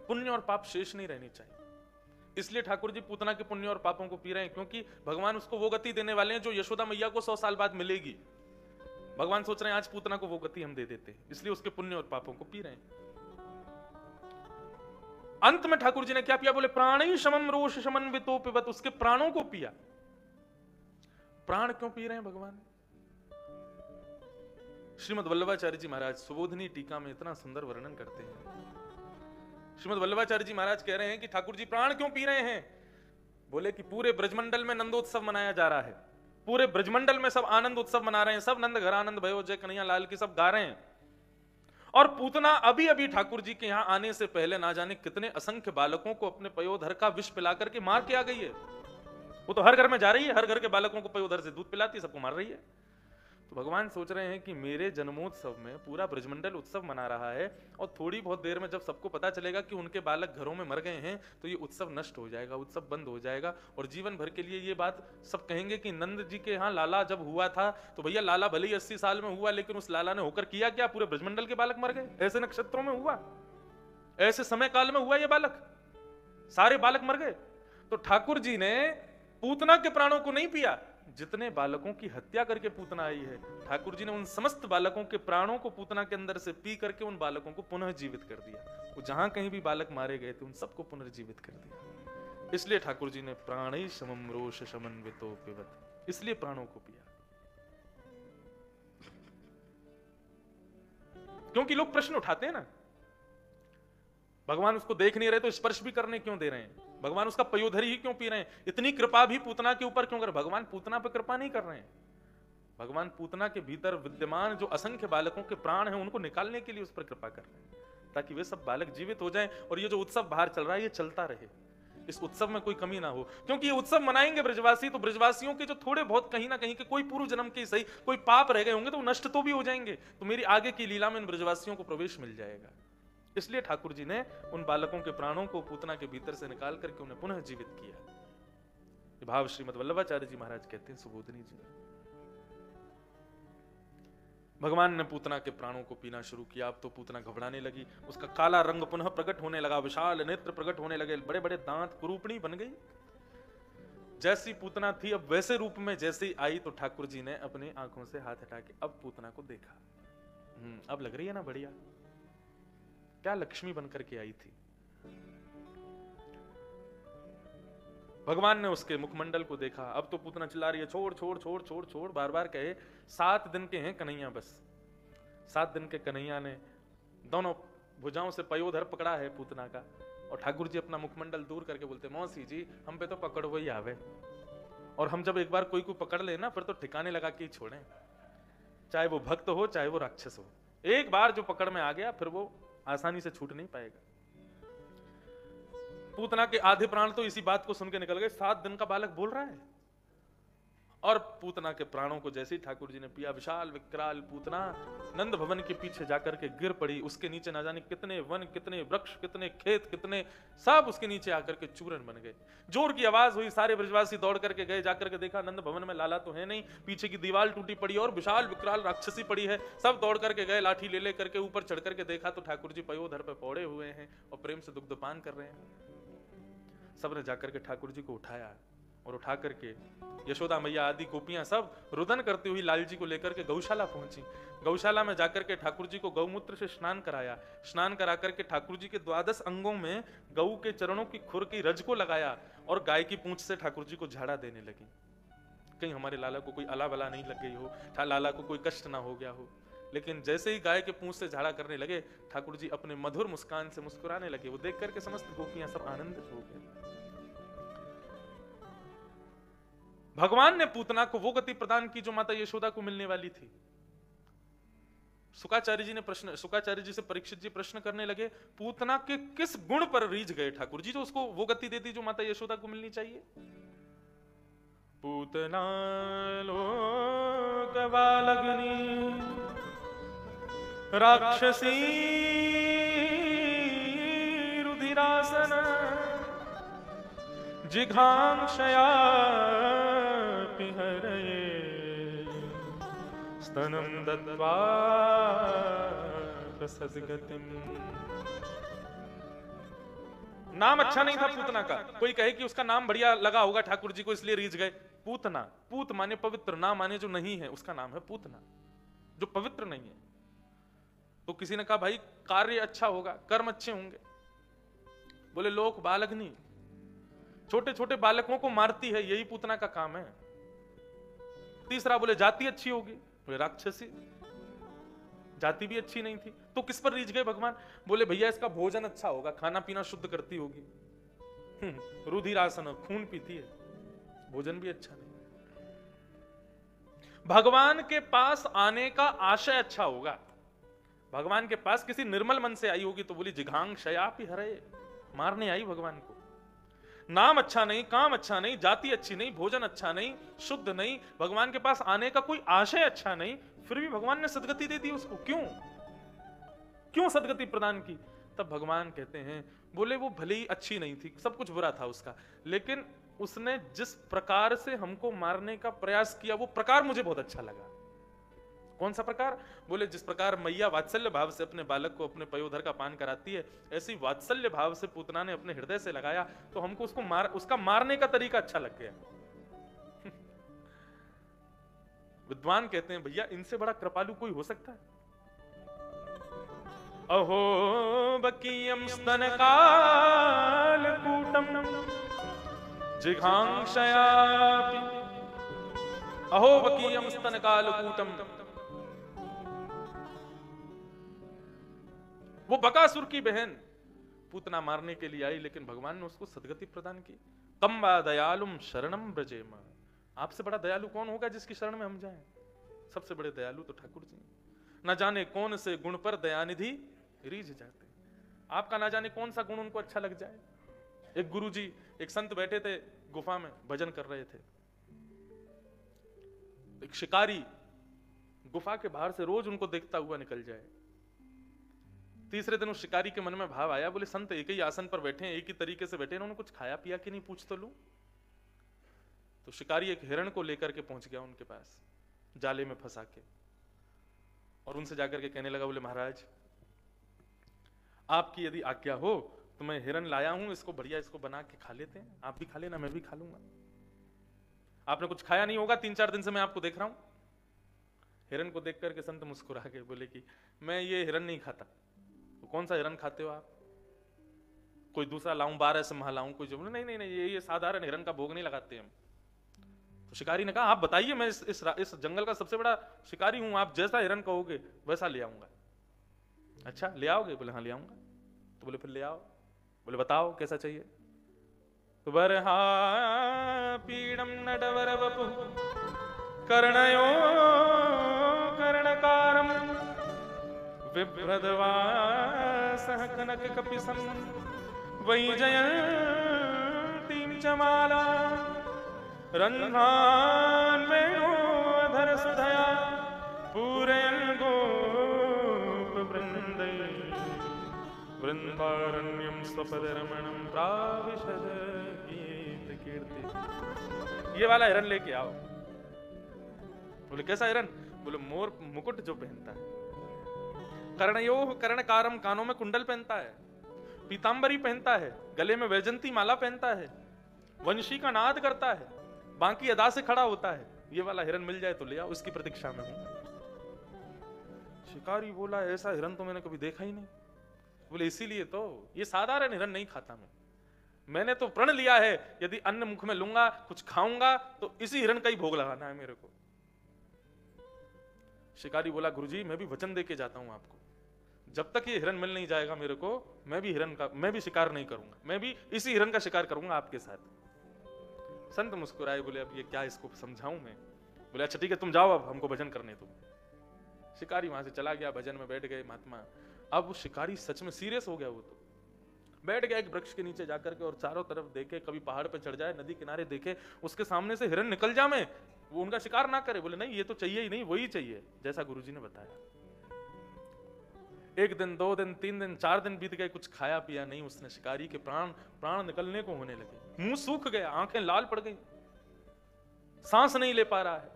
पुण्य और पाप शेष नहीं रहनी चाहिए। इसलिए ठाकुर जी पूतना के पुण्य और पापों को पी रहे हैं, क्योंकि भगवान उसको वो गति देने वाले हैं जो यशोदा मैया को 100 साल बाद मिलेगी। भगवान सोच रहे हैं आज पूतना को वो गति हम दे देते हैं, इसलिए उसके पुण्य और पापों को पी रहे हैं। अंत में ठाकुर जी ने क्या पिया? बोले प्राणी शमम रोष समन्वितो पिबत, उसके प्राणों को पिया। प्राण क्यों पी रहे हैं भगवान? श्रीमद् वल्लभाचार्य जी महाराज सुबोधनी टीका में इतना सुंदर वर्णन करते हैं। श्रीमद् वल्लभाचार्य जी महाराज कह रहे हैं कि ठाकुर जी प्राण क्यों पी रहे हैं? बोले कि पूरे ब्रजमंडल में नंदोत्सव मनाया जा रहा है, पूरे ब्रजमंडल में सब आनंद उत्सव मना रहे हैं, सब नंद घर आनंद भयो जय कन्हैया लाल की सब गा रहे हैं। और पूतना अभी अभी ठाकुर जी के यहां आने से पहले ना जाने कितने असंख्य बालकों को अपने पयोधर का विष पिला करके मार के आ गई है। वो तो हर घर में जा रही है, हर घर के बालकों को पयोधर से दूध पिलाती है, सबको मार रही है। तो भगवान सोच रहे हैं कि मेरे जन्मोत्सव में पूरा ब्रजमंडल उत्सव मना रहा है, और थोड़ी बहुत देर में जब सबको पता चलेगा कि उनके बालक घरों में मर गए हैं, तो ये उत्सव नष्ट हो जाएगा, उत्सव बंद हो जाएगा, और जीवन भर के लिए ये बात सब कहेंगे कि नंद जी के यहाँ लाला जब हुआ था तो भैया लाला भले ही 80 साल में हुआ, लेकिन उस लाला ने होकर किया क्या? पूरे ब्रजमंडल के बालक मर गए। ऐसे नक्षत्रों में हुआ, ऐसे समय काल में हुआ, ये बालक सारे बालक मर गए। तो ठाकुर जी ने पूतना के प्राणों को नहीं पिया, जितने बालकों की हत्या करके पूतना आई है, ठाकुर जी ने उन समस्त बालकों के प्राणों को पूतना के अंदर से पी करके उन बालकों को पुनः जीवित कर दिया। वो जहां कहीं भी बालक मारे गए थे उन सबको पुनर्जीवित कर दिया। इसलिए ठाकुर जी ने प्राणी समम रोष समन्वितो पिबत, इसलिए प्राणों को पिया। क्योंकि लोग प्रश्न उठाते हैं ना, भगवान उसको देख नहीं रहे तो स्पर्श भी करने क्यों दे रहे हैं? भगवान उसका पयोधर ही क्यों पी रहे हैं? इतनी कृपा भी पूतना के ऊपर क्यों कर? भगवान पूतना पर कृपा नहीं कर रहे हैं, भगवान पूतना के भीतर विद्यमान जो असंख्य बालकों के प्राण हैं उनको निकालने के लिए उस पर कृपा कर रहे हैं, ताकि वे सब बालक जीवित हो जाएं, और ये जो उत्सव बाहर चल रहा है ये चलता रहे, इस उत्सव में कोई कमी ना हो। क्योंकि ये उत्सव मनाएंगे ब्रजवासी, तो ब्रजवासियों के जो थोड़े बहुत कहीं ना कहीं के कोई पूर्व जन्म के सही कोई पाप रह गए होंगे तो नष्ट तो भी हो जाएंगे, तो मेरी आगे की लीला में इन ब्रजवासियों को प्रवेश मिल जाएगा। इसलिए ठाकुर जी ने उन बालकों के प्राणों को पूतना के भीतर से निकाल करके उन्हें पुनः जीवित किया। ये भाव श्रीमद् वल्लभाचार्य जी महाराज कहते हैं सुबोधनी जी। भगवान ने पूतना के प्राणों को पीना शुरू किया। अब तो पूतना घबराने लगी, उसका काला रंग पुनः प्रकट होने लगा, विशाल नेत्र प्रकट होने लगे, बड़े बड़े दांत, कुरूपणी बन गई। जैसी पूतना थी अब वैसे रूप में जैसी आई, तो ठाकुर जी ने अपनी आंखों से हाथ हटा के अब पूतना को देखा। अब लग रही है ना बढ़िया, क्या लक्ष्मी बनकर के आई थी। भगवान ने उसके मुखमंडल को देखा। अब तो पूतना चिल्ला रही है छोड़ छोड़ छोड़ छोड़ छोड़, बार बार कहे 7 दिन के हैं कन्हैया, बस 7 दिन के कन्हैया ने दोनों भुजाओं से पयोधर पकड़ा है पूतना का, और ठाकुर जी अपना मुखमंडल दूर करके बोलते मौसी जी हम पे तो पकड़ वही आवे, और हम जब एक बार कोई को पकड़ लेना फिर तो ठिकाने लगा के ही छोड़ें, चाहे वो भक्त हो चाहे वो राक्षस हो। एक बार जो पकड़ में आ गया फिर वो आसानी से छूट नहीं पाएगा। पूतना के आधे प्राण तो इसी बात को सुन के निकल गए, 7 दिन का बालक बोल रहा है। और पूतना के प्राणों को जैसे ही ठाकुर जी ने पिया, विशाल विकराल पूतना नंद भवन के पीछे जाकर के गिर पड़ी। उसके नीचे ना जाने कितने वन, कितने वृक्ष, कितने खेत, कितने सब उसके नीचे आकर के चूरन बन गए। जोर की आवाज हुई, सारे ब्रजवासी दौड़ करके गए, जाकर के देखा नंद भवन में लाला तो है नहीं, पीछे की दीवार टूटी पड़ी और विशाल विकराल राक्षसी पड़ी है। सब दौड़ करके गए, लाठी ले करके ऊपर चढ़ करके देखा तो ठाकुर जी पयोधर पे पौड़े हुए हैं और प्रेम से दुग्धपान कर रहे हैं। सबने जाकर के ठाकुर जी को उठाया, और उठा करके यशोदा मैया आदि गोपियां सब रुदन करती हुई लाल जी को लेकर के गौशाला पहुंची। गौशाला में जाकर के ठाकुर जी को गौमूत्र से स्नान कराया। स्नान करा करके ठाकुर जी के 12 अंगों में गऊ के चरणों की खुर की रज को लगाया, और गाय की पूंछ से ठाकुर जी को झाड़ा देने लगी। कहीं हमारे लाला को कोई अला बला नहीं लग गई हो, लाला को कोई कष्ट ना हो गया हो। लेकिन जैसे ही गाय के पूंछ से झाड़ा करने लगे, ठाकुर जी अपने मधुर मुस्कान से मुस्कुराने लगे। वो देख करके समस्त गोपियां सब आनंदित हो गए। भगवान ने पूतना को वो गति प्रदान की जो माता यशोदा को मिलने वाली थी। शुकाचार्य जी से परीक्षित जी प्रश्न करने लगे, पूतना के किस गुण पर रीझ गए ठाकुर जी जो उसको वो गति दे दी जो माता यशोदा को मिलनी चाहिए? पूतना लोक बालग्नि राक्षसी रुधिरासन जिघांक्षया पिहरये स्तनं दत्त्वा प्रसद्गतिम्। नाम अच्छा नहीं था पूतना का। कोई कहे कि उसका नाम बढ़िया लगा होगा ठाकुर जी को इसलिए रीझ गए। पूतना, पूत माने पवित्र, ना माने जो नहीं है उसका नाम है पूतना, जो पवित्र नहीं है। तो किसी ने कहा भाई कार्य अच्छा होगा, कर्म अच्छे होंगे। बोले लोक बालग्नि, छोटे छोटे बालकों को मारती है, यही पूतना का काम है। तीसरा बोले जाति अच्छी होगी, बोले राक्षसी, जाति भी अच्छी नहीं थी। तो किस पर रीझ गए भगवान? बोले भैया इसका भोजन अच्छा होगा, खाना पीना शुद्ध करती होगी, रुधिरासन खून पीती है, भोजन भी अच्छा नहीं। भगवान के पास आने का आशय अच्छा होगा, भगवान के पास किसी निर्मल मन से आई होगी। तो बोली जिघांक्षयापि हरे, मारने आई भगवान को। नाम अच्छा नहीं, काम अच्छा नहीं, जाति अच्छी नहीं, भोजन अच्छा नहीं, शुद्ध नहीं, भगवान के पास आने का कोई आशय अच्छा नहीं, फिर भी भगवान ने सदगति दे दी उसको। क्यों क्यों सदगति प्रदान की? तब भगवान कहते हैं, बोले वो भले ही अच्छी नहीं थी, सब कुछ बुरा था उसका, लेकिन उसने जिस प्रकार से हमको मारने का प्रयास किया वो प्रकार मुझे बहुत अच्छा लगा। कौन सा प्रकार? बोले जिस प्रकार मैया वात्सल्य भाव से अपने बालक को अपने पयोधर का पान कराती है, ऐसी वात्सल्य भाव से पूतना ने अपने हृदय से लगाया, तो हमको उसका मारने का तरीका अच्छा लग गया। विद्वान कहते हैं भैया इनसे बड़ा कृपालु कोई हो सकता है? अहो बकीयम स्तन कालकूटम जिघांक्षयापि, अहो बकीयम स्तन कालकूटम। वो बकासुर की बहन पूतना मारने के लिए आई, लेकिन भगवान ने उसको सदगति प्रदान की। तम वा दयालुम शरणम ब्रजेम, आपसे बड़ा दयालु कौन होगा जिसकी शरण में हम जाएं? सबसे बड़े दयालु तो ठाकुर जी। न जाने कौन से गुण पर दयानिधि रीझ जाते, आपका ना जाने कौन सा गुण उनको अच्छा लग जाए। एक गुरुजी, एक संत बैठे थे गुफा में, भजन कर रहे थे। एक शिकारी गुफा के बाहर से रोज उनको देखता हुआ निकल जाए। तीसरे दिन उस शिकारी के मन में भाव आया, बोले संत एक ही आसन पर बैठे हैं, एक ही तरीके से बैठे हैं, उन्होंने कुछ खाया पिया कि नहीं, पूछ तो लूं। तो शिकारी एक हिरण को लेकर के पहुंच गया उनके पास, जाले में फंसा के, और उनसे जाकर के कहने लगा, बोले महाराज आपकी यदि आज्ञा हो तो मैं हिरण लाया हूं, इसको बढ़िया इसको बना के खा लेते हैं, आप भी खा लेना, मैं भी खा लूंगा। आपने कुछ खाया नहीं होगा, 3-4 दिन से मैं आपको देख रहा हूं। हिरण को देख करके संत मुस्कुरा के बोले कि मैं ये हिरण नहीं खाता। तो कौन सा हिरण खाते हो आप? कोई दूसरा लाऊं, 12 सिंह लाऊं? कोई जो नहीं नहीं नहीं, ये साधारण हिरण का भोग नहीं लगाते हम। तो शिकारी ने कहा आप बताइए, मैं इस जंगल का सबसे बड़ा शिकारी हूं, आप जैसा हिरण कहोगे वैसा ले आऊंगा। अच्छा ले आओगे? बोले हाँ ले आऊंगा। तो बोले फिर ले आओ। बोले बताओ कैसा चाहिए? तो बरहा पीड़म नडवर वपु कर्णयो कर्णकारम विभ्रदवासः कनक कपिसं वैजयन्तीं च माला रन्ध्रान् वेणोधर सुधया पूरयन् गोपवृन्दै वृन्दारण्यं स्वपदरमणं प्राविशद गीत कीर्ति। ये वाला हिरण लेके आओ। बोले कैसा हिरण? बोले मोर मुकुट जो पहनता है, कर्णयो कर्णकारम कानों में कुंडल पहनता है, पीतांबरी पहनता है, गले में वैजंती माला पहनता है, वंशी का नाद करता है, बाकी अदा से खड़ा होता है। ये वाला हिरण मिल जाए तो ले आओ, उसकी प्रतीक्षा में हूं। शिकारी बोला ऐसा हिरण तो मैंने कभी देखा ही नहीं। बोले इसीलिए तो ये साधारण हिरण नहीं खाता मैंने तो प्रण लिया है यदि अन्न मुख में लूंगा, कुछ खाऊंगा तो इसी हिरण का ही भोग लगाना है मेरे को। शिकारी बोला गुरुजी मैं भी वचन दे के जाता हूं आपको, जब तक ये हिरण मिल नहीं जाएगा मेरे को, मैं भी शिकार नहीं करूंगा, मैं भी इसी हिरण का शिकार करूंगा आपके साथ। संत मुस्कुराए, बोले अब ये क्या इसको समझाऊं मैं? बोले अच्छा ठीक है तुम जाओ, अब हमको भजन करने दो। शिकारी वहां से चला गया, भजन में बैठ गए महात्मा। अब शिकारी सच में सीरियस हो गया, वो तो बैठ गया एक वृक्ष के नीचे जाकर के और चारों तरफ देखे, कभी पहाड़ पे चढ़ जाए, नदी किनारे देखे, उसके सामने से हिरण निकल जाए, वो उनका शिकार ना करे। बोले नहीं ये तो चाहिए ही नहीं, वही चाहिए जैसा गुरुजी ने बताया। 1 दिन 2 दिन 3 दिन 4 दिन बीत गए, कुछ खाया पिया नहीं उसने। शिकारी के प्राण निकलने को होने लगे, मुंह सूख गया, आंखें लाल पड़ गई, सांस नहीं ले पा रहा है।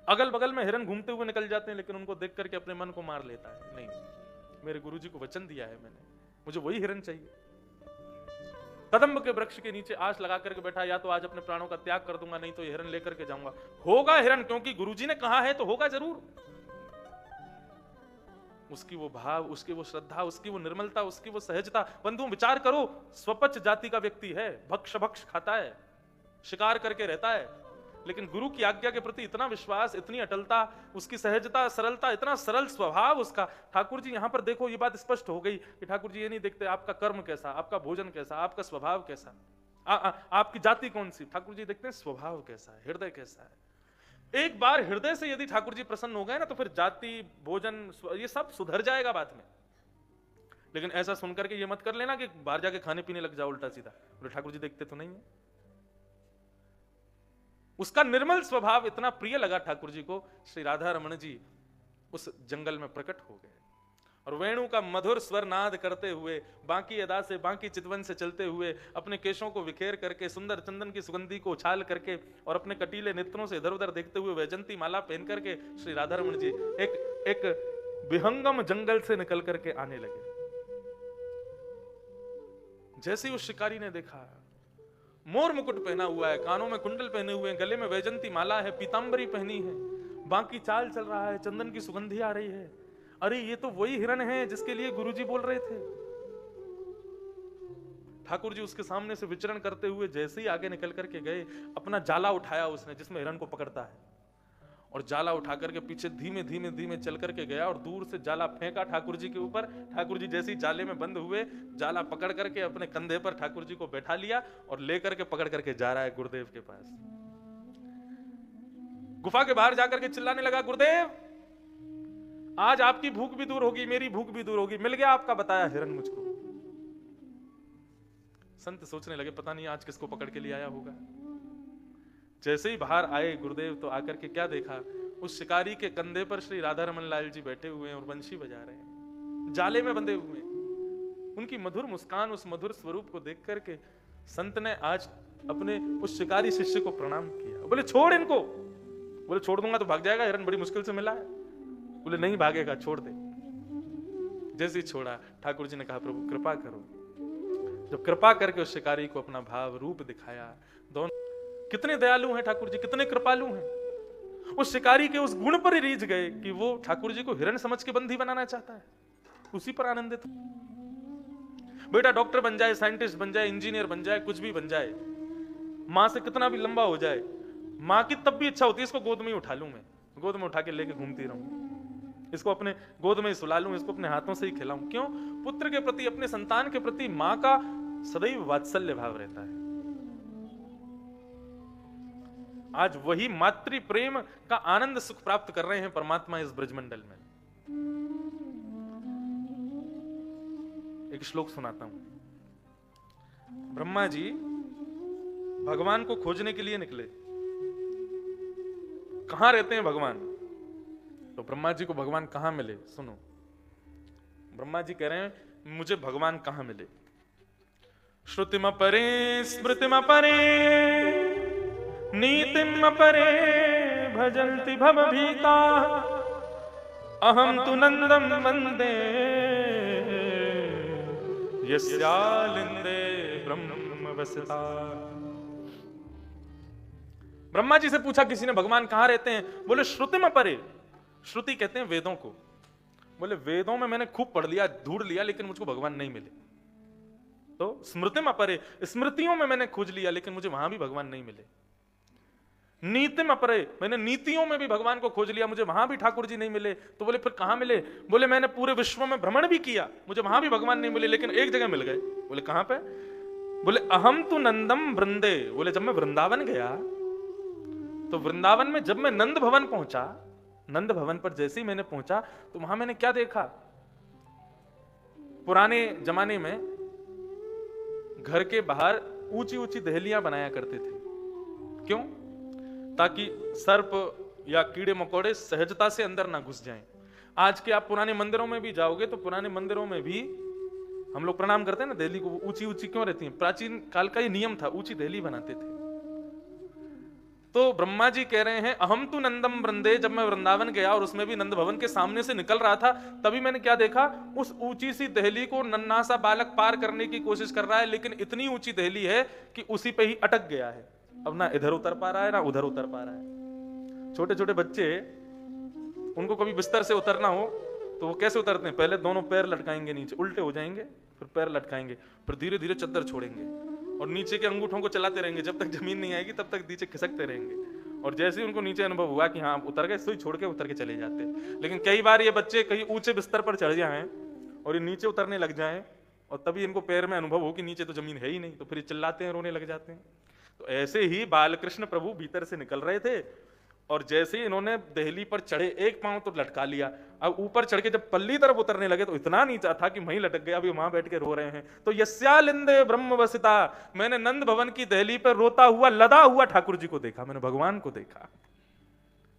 अगल बगल में हिरण घूमते हुए निकल जाते हैं, लेकिन उनको देख करके अपने मन को मार लेता है, नहीं मेरे गुरुजी को वचन दिया है मैंने, मुझे वही हिरण चाहिए। कदम्ब के वृक्ष के नीचे आस लगा करके बैठा, या तो आज अपने प्राणों का त्याग कर दूंगा, नहीं तो हिरण लेकर के जाऊंगा। होगा हिरण, क्योंकि गुरुजी ने कहा है तो होगा जरूर। उसकी वो भाव, उसकी वो श्रद्धा, उसकी वो निर्मलता, उसकी वो सहजता। बंधु विचार करो, स्वपच जाति का व्यक्ति है, भक्ष भक्ष खाता है, शिकार करके रहता है, लेकिन गुरु की आज्ञा के प्रति इतना विश्वास, इतनी अटलता, उसकी सहजता, सरलता, इतना सरल स्वभाव उसका। ठाकुर जी यहां पर देखो, ये बात स्पष्ट हो गई कि ठाकुर जी ये नहीं देखते आपका कर्म कैसा, आपका भोजन कैसा, आपका स्वभाव कैसा, आपकी जाति कौन सी। ठाकुर जी देखते हैं स्वभाव कैसा है, हृदय कैसा है। एक बार हृदय से यदि ठाकुर जी प्रसन्न हो गए ना, तो फिर जाति, भोजन, ये सब सुधर जाएगा बाद में। लेकिन ऐसा सुनकर के ये मत कर लेना कि बाहर जाके खाने पीने लग जाओ उल्टा सीधा, बोले ठाकुर जी देखते तो नहीं है। उसका निर्मल स्वभाव इतना प्रिय लगा ठाकुर जी को, श्री राधा रमण जी उस जंगल में प्रकट हो गए और वेणु का मधुर स्वर नाद करते हुए, बांकी अदा से, बांकी चितवन से चलते हुए, अपने केशों को विखेर करके, सुंदर चंदन की सुगंधी को उछाल करके और अपने कटीले नेत्रों से इधर उधर देखते हुए, वैजंती माला पहन करके श्री राधा रमण जी एक विहंगम जंगल से निकल करके आने लगे। जैसे ही उस शिकारी ने देखा, मोर मुकुट पहना हुआ है, कानों में कुंडल पहने हुए हैं, गले में वैजंती माला है, पीतांबरी पहनी है, बाकी चाल चल रहा है, चंदन की सुगंधी आ रही है, अरे ये तो वही हिरण है जिसके लिए गुरुजी बोल रहे थे। ठाकुर जी उसके सामने से विचरण करते हुए जैसे ही आगे निकल करके गए, अपना जाला उठाया उसने जिसमें हिरण को पकड़ता है, और जाला उठा करके पीछे धीमे धीमे धीमे चल करके गया और दूर से जाला फेंका ठाकुर जी के ऊपर। ठाकुर जी जैसे ही जाले में बंद हुए, जाला पकड़ करके अपने कंधे पर ठाकुर जी को बैठा लिया और लेकर के पकड़ करके जा रहा है गुरुदेव के पास। गुफा के बाहर जाकर के चिल्लाने लगा, गुरुदेव आज आपकी भूख भी दूर होगी, मेरी भूख भी दूर होगी, मिल गया आपका बताया हिरण मुझको। संत सोचने लगे पता नहीं आज किसको पकड़ के ले आया होगा। जैसे ही बाहर आए गुरुदेव तो आकर के क्या देखा, उस शिकारी के कंधे पर श्री राधा रमन लाल जी बैठे हुए हैं और बंशी बजा रहे हैं, जाले में बंधे हुए हैं। उनकी मधुर मुस्कान, उस मधुर स्वरूप को देख करके संत ने आज अपने उस शिकारी शिष्य को प्रणाम किया। बोले छोड़ इनको। बोले छोड़ दूंगा तो भाग जाएगा, हिरण बड़ी मुश्किल से मिला है। बोले नहीं भागेगा, छोड़ दे। जैसे ही छोड़ा, ठाकुर जी ने कहा प्रभु कृपा करो। जब कृपा करके उस शिकारी को अपना भाव रूप दिखाया, दोनों कितने दयालु हैं ठाकुर जी, कितने कृपालु हैं। उस शिकारी के उस गुण पर ही रीझ गए कि वो ठाकुर जी को हिरण समझ के बंदी बनाना चाहता है, उसी पर आनंदित। बेटा डॉक्टर बन जाए, साइंटिस्ट बन जाए, इंजीनियर बन जाए, कुछ भी बन जाए, मां से कितना भी लंबा हो जाए, मां की तब भी इच्छा होती है इसको गोद में ही उठा लूं, मैं गोद में उठा के लेके घूमती रहूं, इसको अपने गोद में ही सुला लूं, इसको अपने हाथों से ही खिलाऊं। क्यों? पुत्र के प्रति, अपने संतान के प्रति मां का सदैव वात्सल्य भाव रहता है। आज वही मातृ प्रेम का आनंद सुख प्राप्त कर रहे हैं परमात्मा इस ब्रजमंडल में। एक श्लोक सुनाता हूं। ब्रह्मा जी भगवान को खोजने के लिए निकले। कहां रहते हैं भगवान? तो ब्रह्मा जी को भगवान कहां मिले? सुनो, ब्रह्मा जी कह रहे हैं मुझे भगवान कहां मिले। श्रुतिम परे स्मृतिम परे नीतिम परे भजन्ति भवभीता अहं तु नंदम वंदे यस्यालिंदे ब्रह्मवसता। ब्रह्मा जी से पूछा किसी ने भगवान कहां रहते हैं? बोले श्रुतिम परे। श्रुति कहते हैं वेदों को। बोले वेदों में मैंने खूब पढ़ लिया, ढूंढ लिया, लेकिन मुझको भगवान नहीं मिले। तो स्मृतिम परे, स्मृतियों में मैंने खोज लिया, लेकिन मुझे वहां भी भगवान नहीं मिले। नीतिम अपरे, मैंने नीतियों में भी भगवान को खोज लिया, मुझे वहां भी ठाकुर जी नहीं मिले। तो बोले फिर कहां मिले? बोले मैंने पूरे विश्व में भ्रमण भी किया, मुझे वहां भी भगवान नहीं मिले, लेकिन एक जगह मिल गए। बोले कहां पे? बोले अहम तु नंदम वृंदे। बोले जब मैं वृंदावन गया, तो वृंदावन में जब मैं नंद भवन पहुंचा, नंद भवन पर जैसे ही मैंने पहुंचा तो वहां मैंने क्या देखा? पुराने जमाने में घर के बाहर ऊंची ऊंची दहलियां बनाया करते थे। क्यों? ताकि सर्प या कीड़े मकोड़े सहजता से अंदर ना घुस जाएं। आज के आप पुराने मंदिरों में भी जाओगे तो पुराने मंदिरों में भी हम लोग प्रणाम करते हैं ना, दहली को ऊंची ऊंची क्यों रहती है? प्राचीन काल का ये नियम था, ऊंची दहली बनाते थे। तो ब्रह्मा जी कह रहे हैं अहम तु नंदम वृंदे, जब मैं वृंदावन गया और उसमें भी नंद भवन के सामने से निकल रहा था, तभी मैंने क्या देखा, उस ऊंची सी दहली को नन्हा सा बालक पार करने की कोशिश कर रहा है, लेकिन इतनी ऊंची दहली है कि उसी पे ही अटक गया है। अब ना इधर उतर पा रहा है ना उधर उतर पा रहा है। छोटे छोटे बच्चे, उनको कभी बिस्तर से उतरना हो तो वो कैसे उतरते हैं, पहले दोनों पैर लटकाएंगे नीचे, उल्टे हो जाएंगे, फिर पैर लटकाएंगे, फिर धीरे धीरे चद्दर छोड़ेंगे और नीचे के अंगूठों को चलाते रहेंगे, जब तक जमीन नहीं आएगी तब तक नीचे खिसकते रहेंगे। और जैसे ही उनको नीचे अनुभव हुआ कि हाँ उतर गए, सुई छोड़ के उतर के चले जाते। लेकिन कई बार ये बच्चे कहीं ऊंचे बिस्तर पर चढ़ जाएं और ये नीचे उतरने लग जाएं और तभी इनको पैर में अनुभव हो कि नीचे तो जमीन है ही नहीं, तो फिर चिल्लाते हैं, रोने लग जाते हैं। तो ऐसे ही बालकृष्ण प्रभु भीतर से निकल रहे थे और जैसे ही इन्होंने दहली पर चढ़े, एक पांव तो लटका लिया, अब ऊपर चढ़ के जब पल्ली तरफ उतरने लगे तो इतना नीचा था कि वहीं लटक गया, अभी वहां बैठ के रो रहे हैं। तो यस्यालिंदे ब्रह्म वसिता, मैंने नंद भवन की दहली पर रोता हुआ लदा हुआ ठाकुर जी को देखा, मैंने भगवान को देखा।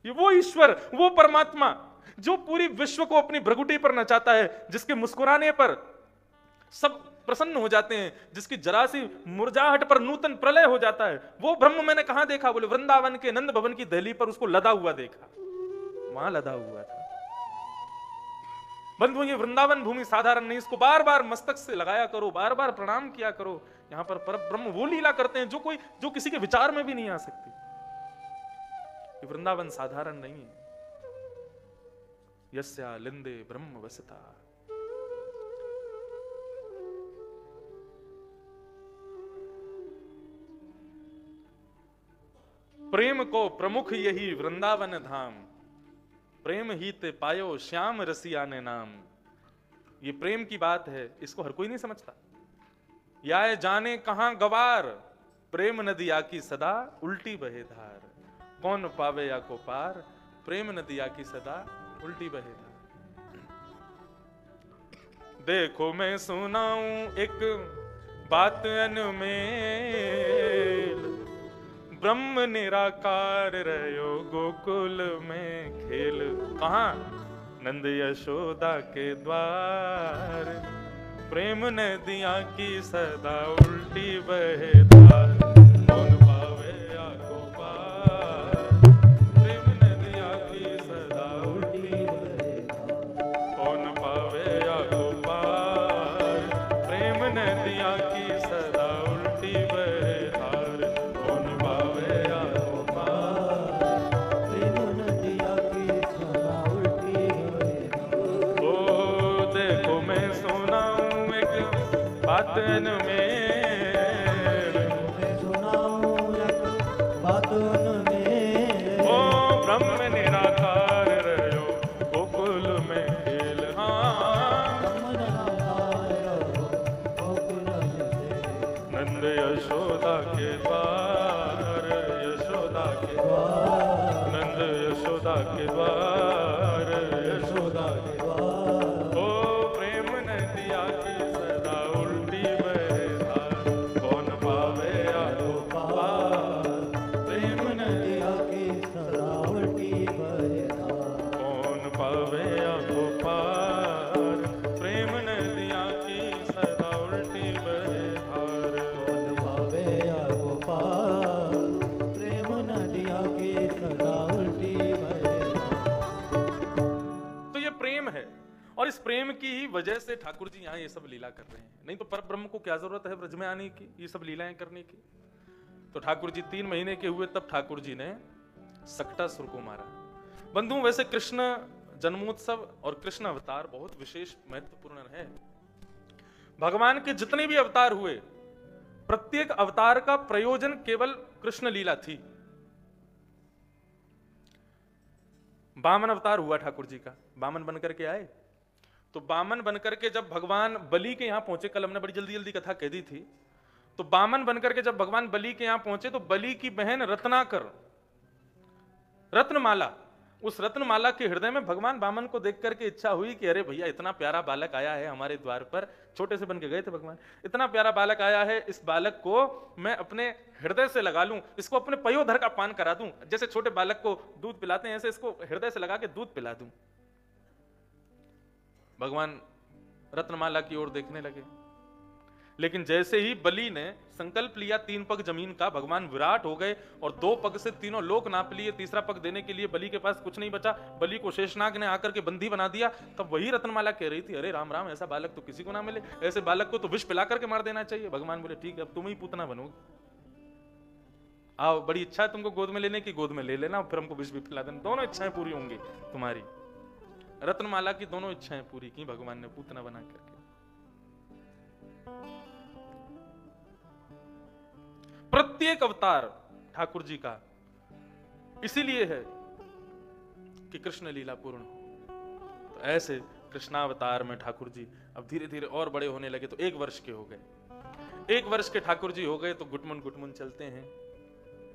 ये वो ईश्वर, वो परमात्मा जो पूरी विश्व को अपनी भ्रगुटी पर नचाता है, जिसके मुस्कुराने पर सब प्रसन्न हो जाते हैं, जिसकी जरा सी मुरझाहट पर नूतन प्रलय हो जाता है, वो ब्रह्म मैंने कहां देखा, बोले वृंदावन के नंद भवन की दहली पर उसको लदा हुआ देखा, वहां लदा हुआ था। बंधु, ये वृंदावन भूमि साधारण नहीं, इसको बार बार मस्तक से लगाया करो, बार बार प्रणाम किया करो। यहां पर पर ब्रह्म वो लीला करते हैं जो किसी के विचार में भी नहीं आ सकती। ये वृंदावन साधारण नहीं है। यस्या लिंदे ब्रह्म वसिता। प्रेम को प्रमुख यही वृंदावन धाम, प्रेम ही ते पायो श्याम रसिया ने नाम। ये प्रेम की बात है, इसको हर कोई नहीं समझता। या जाने कहां गवार, प्रेम नदिया की सदा उल्टी बहे धार। कौन पावे या को पार, प्रेम नदिया की सदा उल्टी बहे धार। देखो मैं सुनाऊं एक बात अनमेल, ब्रह्म निराकार रहो गोकुल में खेल। कहां? नंद यशोदा के द्वार, प्रेम नदिया की सदा उल्टी बहे धार। कौन पावे या को पार, प्रेम नदिया की सदा उल्टी बहे धार। कौन पावे या को पार, प्रेम नदिया की सदा उल्टी बहे धार। कौन पावे या को पार, प्रेम नदिया की सदा उल्टी बहे धार। ओ देखो मैं सुनाऊं एक बात में, ब्रह्म निराकार रहो गोकुल में खेल। नंद यशोदा के द्वार, यशोदा के द्वार, नंद यशोदा के द्वार, यशोदा के द्वार। ओ प्रेम नदिया की सदा उल्टी बहे धार। कौन पावे या को पार, प्रेम नदिया की सदा उल्टी बहे धार। कौन पावे या को पार, प्रेम नदिया की सदा उल्टी बहे धार। कौन पावे या को पार, प्रेम नदिया की सदा उल्टी बहे धार। तो ये प्रेम है और इस प्रेम की ही वजह से ठाकुर जी यहाँ ये सब लीला कर रहे हैं। नहीं तो परब्रह्म को क्या जरूरत है ब्रज में आने की, ये सब लीलाएं करने की। तो ठाकुर जी 3 महीने के हुए तब ठाकुर जी ने सक्टासुर को मारा। बंधु, वैसे कृष्ण जन्मोत्सव और कृष्ण अवतार बहुत विशेष महत्वपूर्ण है। भगवान के जितने भी अवतार हुए, प्रत्येक अवतार का प्रयोजन केवल कृष्ण लीला थी। वामन अवतार हुआ ठाकुर जी का, वामन बनकर के आए। तो वामन बनकर के जब भगवान बलि के यहां पहुंचे, कल हमने बड़ी जल्दी जल्दी कथा कह दी थी, तो वामन बनकर के जब भगवान बलि के यहां पहुंचे तो बलि की बहन रत्नाकर, रत्नमाला, उस रत्नमाला के हृदय में भगवान वामन को देख करके इच्छा हुई कि अरे भैया इतना प्यारा बालक आया है हमारे द्वार पर, छोटे से बन के गए थे भगवान, इतना प्यारा बालक आया है, इस बालक को मैं अपने हृदय से लगा लूं, इसको अपने पयोधर का पान करा दूं, जैसे छोटे बालक को दूध पिलाते हैं ऐसे इसको हृदय से लगा के दूध पिला दूं। भगवान रत्नमाला की ओर देखने लगे। लेकिन जैसे ही बलि ने संकल्प लिया 3 पग जमीन का, भगवान विराट हो गए और 2 पग से तीनों लोक नाप लिए। तीसरा पग देने के लिए बलि के पास कुछ नहीं बचा। बलि को शेषनाग ने आकर के बंदी बना दिया। तब वही रत्नमाला कह रही थी, अरे राम राम, ऐसा बालक तो किसी को ना मिले, ऐसे बालक को तो विष पिला करके मार देना चाहिए। भगवान बोले ठीक है, अब तुम ही पूतना बनोगे, आओ, बड़ी इच्छा है तुमको गोद में लेने की, गोद में ले लेना, फिर हमको विष भी पिला देना, दोनों इच्छाएं पूरी होंगी तुम्हारी। रत्नमाला की दोनों इच्छाएं पूरी की भगवान ने पूतना बना करके। प्रत्येक अवतार ठाकुर जी का इसीलिए है कि कृष्ण लीला पूर्ण हो। तो ऐसे कृष्णावतार में ठाकुर जी अब धीरे धीरे और बड़े होने लगे। तो 1 वर्ष के हो गए। 1 वर्ष के ठाकुर जी हो गए तो गुटमुन गुटमुन चलते हैं,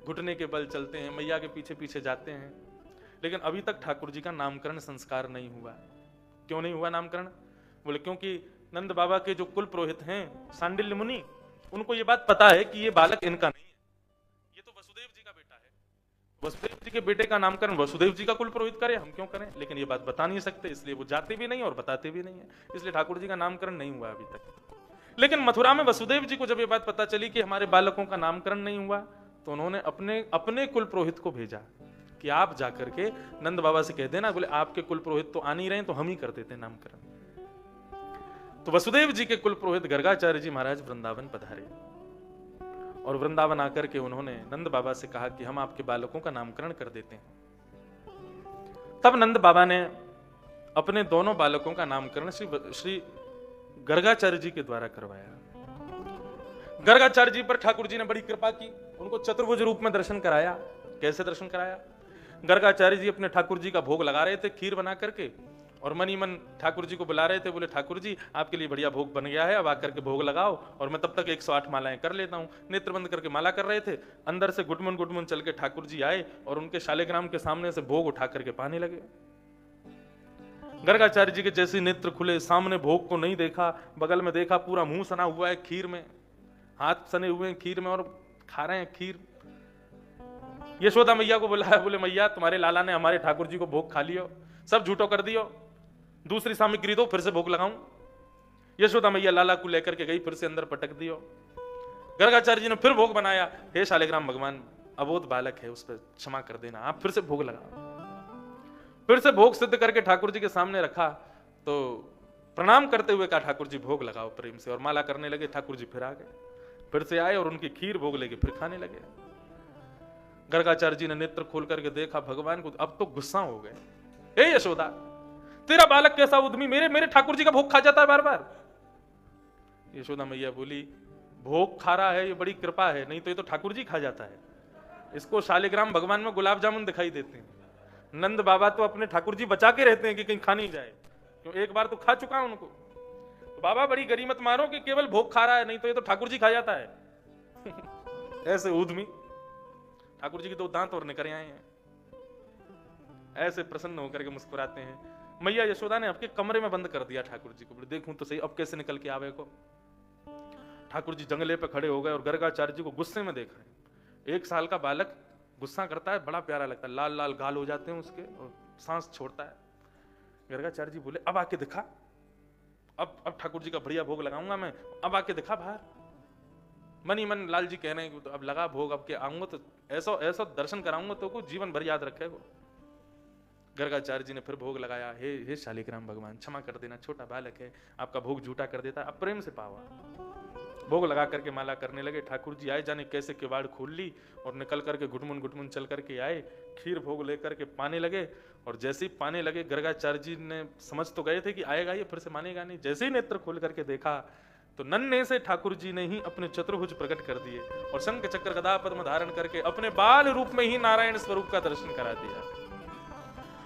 घुटने के बल चलते हैं, मैया के पीछे पीछे जाते हैं। लेकिन अभी तक ठाकुर जी का नामकरण संस्कार नहीं हुआ। क्यों नहीं हुआ नामकरण? बोले क्योंकि नंद बाबा के जो कुल पुरोहित हैं सांडिल्य मुनि, उनको ये बात पता है कि ये बालक इनका नहीं है, ये तो वसुदेव जी का बेटा है। वसुदेव जी के बेटे का नामकरण वसुदेव जी का कुल पुरोहित करे, हम क्यों करें? लेकिन ये बात बता नहीं सकते, इसलिए वो जाते भी नहीं और बताते भी नहीं है। इसलिए ठाकुर जी का नामकरण नहीं हुआ अभी तक। लेकिन मथुरा में वसुदेव जी को जब ये बात पता चली कि हमारे बालकों का नामकरण नहीं हुआ, तो उन्होंने अपने कुल पुरोहित को भेजा कि आप जाकर के नंद बाबा से कह देना। बोले आपके कुल पुरोहित तो आ नहीं रहे, तो हम ही कर देते नामकरण। तो वसुदेव जी के कुल पुरोहित गर्गाचार्य जी महाराज वृंदावन पधारे और वृंदावन आकर के उन्होंने नंद बाबा से कहा कि हम आपके बालकों का नामकरण कर देते हैं। तब नंद बाबा ने अपने दोनों बालकों का नामकरण श्री गर्गाचार्य जी के द्वारा करवाया। गर्गाचार्य जी पर ठाकुर जी ने बड़ी कृपा की, उनको चतुर्भुज रूप में दर्शन कराया। कैसे दर्शन कराया? गर्गाचार्य जी अपने ठाकुर जी का भोग लगा रहे थे खीर बना करके, और मन ही मन ठाकुर जी को बुला रहे थे। बोले ठाकुर जी आपके लिए बढ़िया भोग बन गया है, अब आकर के भोग लगाओ और मैं तब तक 108 मालाएं कर लेता हूं। नेत्र बंद करके माला कर रहे थे, अंदर से गुटमुन गुटमुन चल के ठाकुर जी आए और उनके शालिग्राम के सामने से भोग उठा करके पाने लगे। गर्गाचार्य जी के जैसे नेत्र खुले, सामने भोग को नहीं देखा, बगल में देखा पूरा मुंह सना हुआ है खीर में, हाथ सने हुए हैं खीर में और खा रहे हैं खीर। यशोदा मैया को बुलाया, बोले मैया तुम्हारे लाला ने हमारे ठाकुर जी को भोग खा लियो, सब झूठो कर दियो, दूसरी सामग्री दो फिर से भोग लगाऊं। यशोदा मैया लाला को लेकर के गई, फिर से अंदर पटक दियो। गर्गाचार्य जी ने फिर भोग बनाया, हे शालिग्राम भगवान अबोध बालक है, उस पर क्षमा कर देना, आप फिर से भोग लगाओ। फिर से भोग सिद्ध करके ठाकुर जी के सामने रखा, तो प्रणाम करते हुए कहा ठाकुर जी भोग लगाओ प्रेम से, और माला करने लगे। ठाकुर जी फिर आ गए, फिर से आए और उनकी खीर भोग लेके फिर खाने लगे। गर्गाचार्य जी ने नेत्र खोल करके देखा भगवान को, अब तो गुस्सा हो गए। हे यशोदा तेरा बालक कैसा उद्यमी, मेरे ठाकुर जी का भोग खा जाता है बार बार। यशोदा मैया बोली भोग खा रहा है ये बड़ी कृपा है, नहीं तो ये तो ठाकुर जी खा जाता है। इसको शालिग्राम भगवान में गुलाब जामुन दिखाई देते हैं, नंद बाबा तो अपने ठाकुर जी बचा के रहते हैं कि कहीं खा नहीं जाए, क्यों एक बार तो खा चुका है उनको। तो बाबा बड़ी गरीमत मारो कि केवल भोग खा रहा है, नहीं तो ये तो ठाकुर जी खा जाता है। ऐसे उद्यमी ठाकुर जी के 2 दांत और निकल आए हैं, ऐसे प्रसन्न होकर के मुस्कुराते हैं। मैया यशोदा ने आपके कमरे में बंद कर दिया ठाकुर जी को, बोले देखूं तो सही अब कैसे निकल के आवे को। ठाकुर जी जंगले पे खड़े हो गए और गर्गाचार्य जी को गुस्से में देख रहे हैं। 1 साल का बालक गुस्सा करता है, बड़ा प्यारा लगता है, लाल लाल गाल हो जाते हैं उसके और सांस छोड़ता है। गर्गाचार्य जी बोले अब आके दिखा, अब ठाकुर जी का बढ़िया भोग लगाऊंगा मैं, अब आके दिखा बाहर। मन ही मन लाल जी कह रहे हैं तो अब लगा भोग, अब के आऊंगा तो ऐसा ऐसा दर्शन कराऊंगा तो को जीवन भर याद रखेगा। गर्गाचार्य जी ने फिर भोग लगाया, हे शालिग्राम भगवान क्षमा कर देना, छोटा बालक है, आपका भोग झूठा कर देता है, अब प्रेम से पावा। भोग लगा करके माला करने लगे। ठाकुर जी आए, जाने कैसे किवाड़ खोल ली और निकल करके घुटमुन घुटमुन चल करके आए, खीर भोग लेकर के पाने लगे। और जैसे ही पाने लगे गर्गाचार्य जी ने समझ तो गए थे कि आएगा ये, फिर से मानेगा नहीं। जैसे ही नेत्र खोल करके देखा तो नन्हे से ठाकुर जी ने ही अपने चतुर्भुज प्रकट कर दिए और शंख चक्र गदा पद्म धारण करके अपने बाल रूप में ही नारायण स्वरूप का दर्शन करा दिया।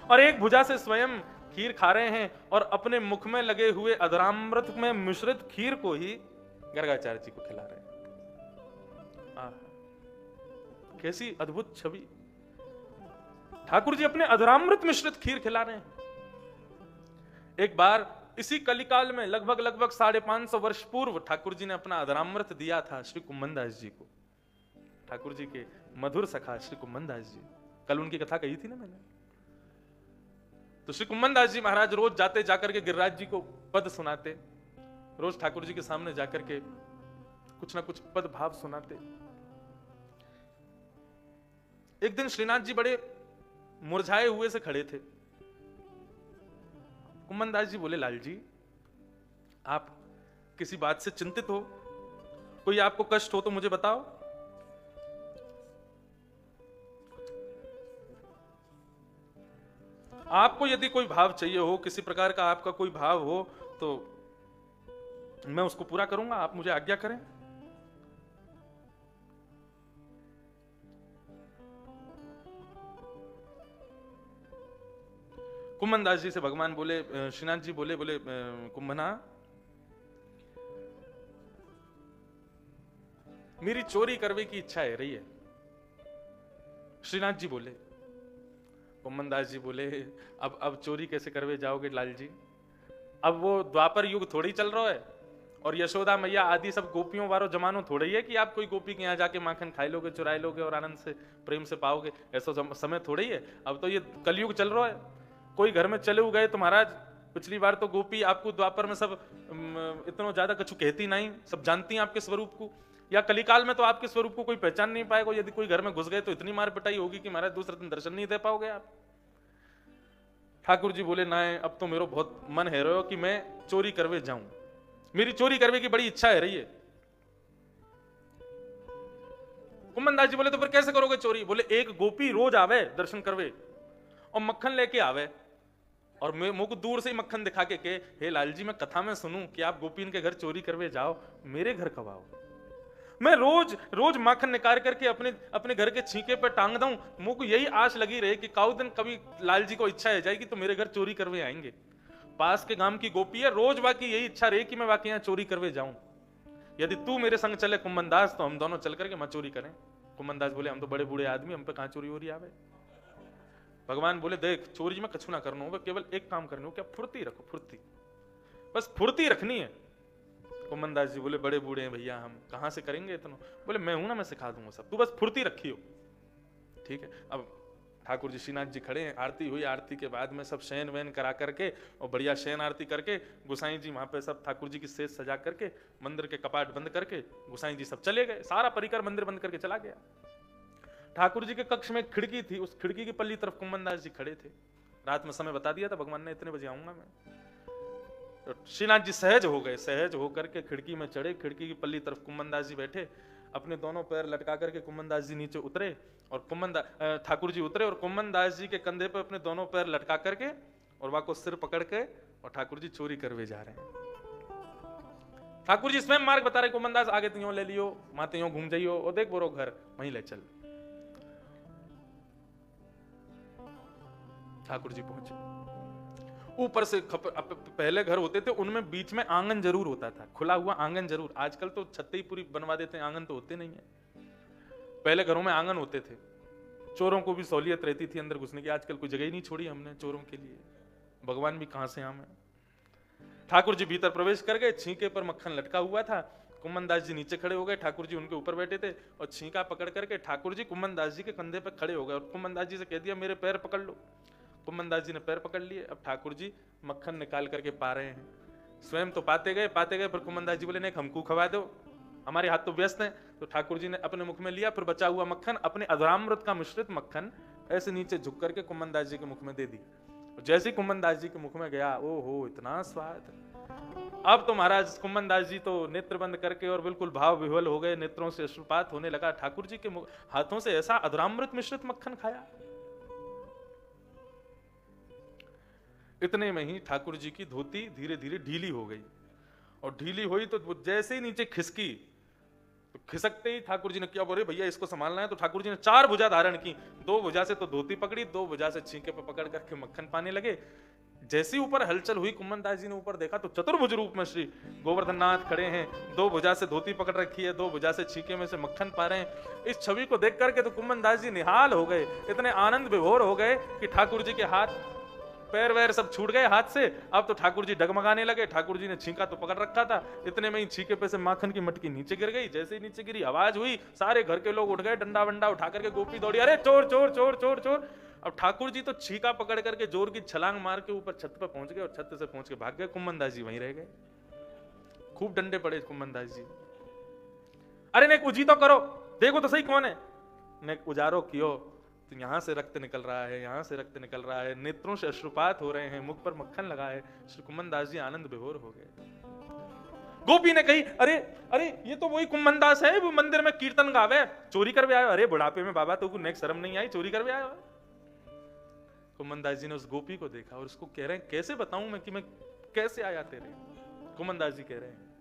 और एक भुजा से स्वयं खीर खा रहे हैं और अपने मुख में लगे हुए अधरामृत में मिश्रित खीर को ही गर्गाचार्य जी को खिला रहे हैं। कैसी अद्भुत छवि, ठाकुर जी अपने अधरामृत मिश्रित खीर खिला रहे हैं। एक बार इसी कलिकाल में लगभग 550 वर्ष पूर्व ठाकुर जी ने अपना अधरामृत दिया था श्री कुम्भन दास जी को। ठाकुर जी के मधुर सखा श्री कुम्भन दास जी, कल उनकी कथा कही थी ना मैंने। तो श्री कुम्भन दास जी महाराज रोज जाते जाकर के गिरिराज जी को पद सुनाते, रोज ठाकुर जी के सामने जाकर के कुछ ना कुछ पद भाव सुनाते। एक दिन श्रीनाथ जी बड़े मुरझाए हुए से खड़े थे। कुम्मन दास जी बोले, लाल जी आप किसी बात से चिंतित हो, कोई आपको कष्ट हो तो मुझे बताओ। आपको यदि कोई भाव चाहिए हो, किसी प्रकार का आपका कोई भाव हो, तो मैं उसको पूरा करूंगा, आप मुझे आज्ञा करें। कुम्मन दास जी से भगवान बोले, श्रीनाथ जी बोले कुंभना, मेरी चोरी करने की इच्छा है रही है। श्रीनाथ जी बोले, कुम्मन दास जी बोले, अब चोरी कैसे करवे जाओगे लाल जी? अब वो द्वापर युग थोड़ी चल रहा है, और यशोदा मैया आदि सब गोपियों वालों जमानो थोड़ा ही है कि आप कोई गोपी के यहाँ जाके माखन खाई लोगे, चुराई लोगे और आनंद से प्रेम से पाओगे। ऐसा समय थोड़ा ही है। अब तो ये कलयुग चल रहा है। कोई घर में चले गए तो महाराज, पिछली बार तो गोपी आपको द्वापर में सब इतना ज्यादा कछु कहती नहीं, सब जानती हैं आपके स्वरूप को। या कलिकाल में तो आपके स्वरूप को कोई पहचान नहीं पाएगा। यदि कोई घर में घुस गए तो इतनी मार पिटाई होगी कि महाराज दूसरे दिन दर्शन नहीं दे पाओगे आप। ठाकुर जी बोले, ना अब तो मेरा बहुत मन है रहा कि मैं चोरी करवे जाऊं, मेरी चोरी करने की बड़ी इच्छा है रही है। कुम्मन दास जी बोले, तो फिर कैसे करोगे चोरी? बोले, एक गोपी रोज आवे दर्शन करवे और मक्खन लेके आवे, और मैं मुझको दूर से ही मक्खन दिखा के हे लाल जी, मैं कथा में सुनूं कि आप गोपीन के घर चोरी करवे जाओ, मेरे घर कब आओ? मैं रोज रोज माखन निकाल करके अपने घर के छींके पे टांग दूं। मुझको यही आश लगी रहे कि काउ दिन कभी लाल जी को इच्छा है जाएगी तो मेरे घर चोरी करवे आएंगे। पास के गांव की गोपी है, रोज बाकी यही इच्छा रही कि मैं बाकी यहाँ चोरी करवे जाऊं। यदि तू मेरे संग चले कुम्मन दास, तो हम दोनों चल करके मैं चोरी करें। कुम्मन दास बोले, हम तो बड़े बूढ़े आदमी, हम पे कहां चोरी हो रही आवे। भगवान बोले, देख चोरी में कछु ना करना हो, केवल एक काम करना हो, क्या फुर्ती रखो, फुर्ती, बस फुर्ती रखनी है। कुम्मन दास जी बोले, बड़े बूढ़े हैं भैया, हम कहां से करेंगे इतना? बोले, मैं हूं ना, मैं सिखा दूंगा सब, तू बस फुर्ती रखियो। ठीक है। अब ठाकुर जी श्रीनाथ जी खड़े हैं, आरती हुई, आरती के बाद में सब शयन वैन करा करके और बढ़िया शयन आरती करके गोसाई जी वहां पे सब ठाकुर जी की सेज सजा करके मंदिर के कपाट बंद करके गोसाई जी सब चले गए। सारा परिकर मंदिर बंद करके चला गया। ठाकुर जी के कक्ष में एक खिड़की थी, उस खिड़की की पल्ली तरफ कुम्मन दास जी खड़े थे। रात में समय बता दिया था भगवान ने, इतने बजे आऊंगा मैं। तो श्रीनाथ जी सहज हो गए, सहज होकर के खिड़की में चढ़े, खिड़की की पल्ली तरफ कुम्मन दास जी बैठे, अपने दोनों पैर लटका करके कुम्मन दास जी नीचे उतरे और ठाकुर जी उतरे और कुम्मन दास जी के कंधे पे अपने दोनों पैर लटका करके और वहां को सिर पकड़ के और ठाकुर जी चोरी करवे जा रहे हैं। ठाकुर जी स्वयं मार्ग बता रहे, कुम्मन दास आगे तियो ले लियो, वहां तियो घूम जाइयो और देख बोरो घर वहीं ले चल। ठाकुर जी पहुंचे। ऊपर से पहले घर होते थे उनमें बीच में आंगन जरूर होता था, खुला हुआ आंगन जरूर। आजकल तो छत्ते ही पूरी बनवा देते हैं, आंगन तो होते नहीं है। पहले घरों में आंगन होते थे, चोरों को भी सहूलियत रहती थी अंदर घुसने की। आजकल कोई जगह ही नहीं छोड़ी हमने चोरों के लिए, भगवान भी कहां से आवे। ठाकुर जी भीतर प्रवेश कर गए, छींके पर मक्खन लटका हुआ था। कुम्मन दास जी नीचे खड़े हो गए, ठाकुर जी उनके ऊपर बैठे थे और छींका पकड़ करके ठाकुर जी कुम्मन दास जी के कंधे पर खड़े हो गए और कुम्मन दास जी से कह दिया, मेरे पैर पकड़ लो। कुम्मन दास जी ने पैर पकड़ लिए। अब ठाकुर जी मक्खन निकाल करके पा रहे हैं, स्वयं तो पाते गए, फिर कुम्मन दास जी बोले, नहीं हमको खवा दो, हमारे हाथ तो व्यस्त हैं। तो ठाकुर जी ने अपने मुख में लिया, फिर बचा हुआ मक्खन, अपने अधरामृत का मिश्रित मक्खन ऐसे नीचे झुक करके कुम्मन दास जी के मुख में दे दी। जैसे ही कुम्मन दास जी के मुख में गया, ओहो इतना स्वाद। अब तो महाराज कुम्मन दास जी तो नेत्र बंद करके और बिल्कुल भाव विह्वल हो गए, नेत्रों से अश्रुपात होने लगा। ठाकुर जी के हाथों से ऐसा अधरामृत मिश्रित मक्खन खाया। इतने में ही ठाकुर जी की धोती धीरे धीरे ढीली हो गई और ढीली हुई तो जैसे ही नीचे खिसकी, तो खिसकते ही ठाकुर जी ने क्या बोले, भैया इसको संभालना है। तो ठाकुर जी ने 4 भुजा धारण की, 2 भुजा से तो धोती पकड़ी, 2 भुजा से छींके पे पकड़ करके मक्खन पाने लगे। जैसी ऊपर हलचल हुई, कुम्मन दास जी ने ऊपर देखा तो चतुर्भुज रूप में श्री गोवर्धन नाथ खड़े हैं, 2 भुजा से धोती पकड़ रखी है, 2 भुजा से छींके में से मक्खन पा रहे हैं। इस छवि को देख करके तो कुम्मन दास जी निहाल हो गए, इतने आनंद विभोर हो गए कि ठाकुर जी के हाथ पैर वैर सब छूट गए हाथ से। अब तो ठाकुर जी डगमगाने लगे। ठाकुर जी ने छींका तो पकड़ रखा था, इतने में ही छींके पे से माखन की मटकी नीचे गिर गई। जैसे ही नीचे गिरी, आवाज हुई, सारे घर के लोग उठ गए, डंडा वंडा उठा करके गोपी दौड़ी, अरे चोर चोर चोर चोर चोर। अब ठाकुर जी तो छींका पकड़ करके जोर की छलांग मार के ऊपर छत पे पहुंच गए और छत से पहुंच के भाग गए। कुम्मन दास जी वहीं रह गए। खूब डंडे पड़े कुम्मन दास जी। अरे ने उजी तो करो, देखो तो सही कौन है। ने उजारो कियो तो यहां से रक्त निकल रहा है, यहां से रक्त निकल रहा है, नेत्रों से अश्रुपात हो रहे हैं, मुख पर मक्खन लगा है। श्री कुम्मन दास जी आनंद विभोर हो गए। गोपी ने कही, अरे अरे ये तो वही कुम्मन दास है, वो मंदिर में कीर्तन गावे, चोरी कर भी आयो। अरे बुढ़ापे में बाबा तो नेक शर्म नहीं आई, चोरी कर भी आयो। कुम्मन दास जी ने उस गोपी को देखा और उसको कह रहे हैं, कैसे बताऊं मैं कि मैं कैसे आया तेरे। कुम्मन दास जी कह रहे हैं,